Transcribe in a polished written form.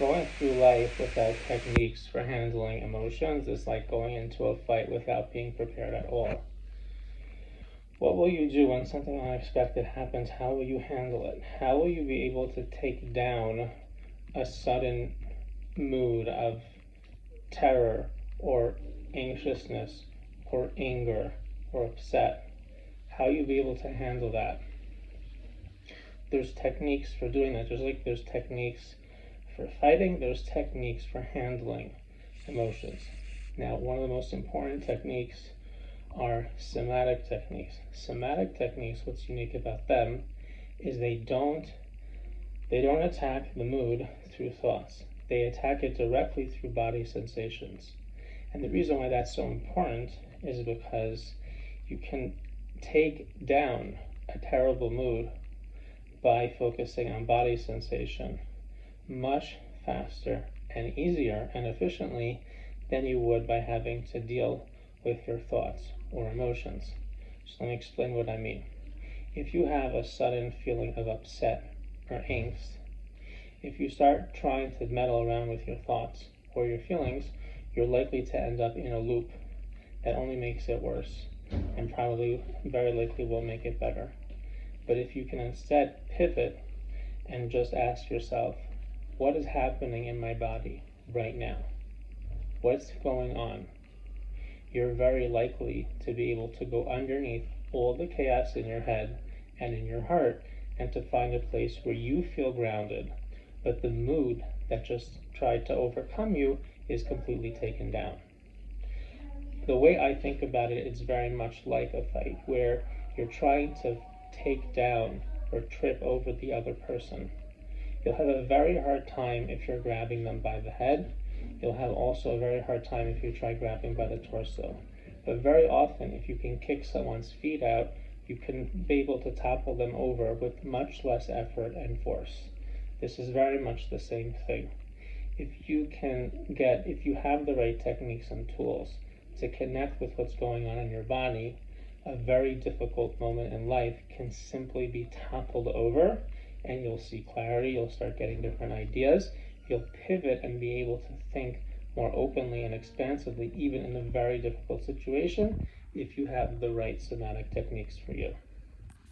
Going through life without techniques for handling emotions is like going into a fight without being prepared at all. What will you do when something unexpected happens? How will you handle it? How will you be able to take down a sudden mood of terror or anxiousness or anger or upset? How will you be able to handle that? There's techniques for doing that, just like there's techniques for fighting, there's techniques for handling emotions. Now, one of the most important techniques are somatic techniques. Somatic techniques, what's unique about them is they don't attack the mood through thoughts. They attack it directly through body sensations. And the reason why that's so important is because you can take down a terrible mood by focusing on body sensation much faster and easier and efficiently than you would by having to deal with your thoughts or emotions. So let me explain what I mean. If you have a sudden feeling of upset or angst, if you start trying to meddle around with your thoughts or your feelings, you're likely to end up in a loop that only makes it worse and probably very likely will make it better. But if you can instead pivot and just ask yourself, what is happening in my body right now? What's going on? You're very likely to be able to go underneath all the chaos in your head and in your heart and to find a place where you feel grounded, but the mood that just tried to overcome you is completely taken down. The way I think about it, it's very much like a fight where you're trying to take down or trip over the other person. You'll have a very hard time if you're grabbing them by the head. You'll have also a very hard time if you try grabbing by the torso. But very often, if you can kick someone's feet out, you can be able to topple them over with much less effort and force. This is very much the same thing. If you have the right techniques and tools to connect with what's going on in your body, a very difficult moment in life can simply be toppled over and you'll see clarity, you'll start getting different ideas, you'll pivot and be able to think more openly and expansively, even in a very difficult situation, if you have the right somatic techniques for you.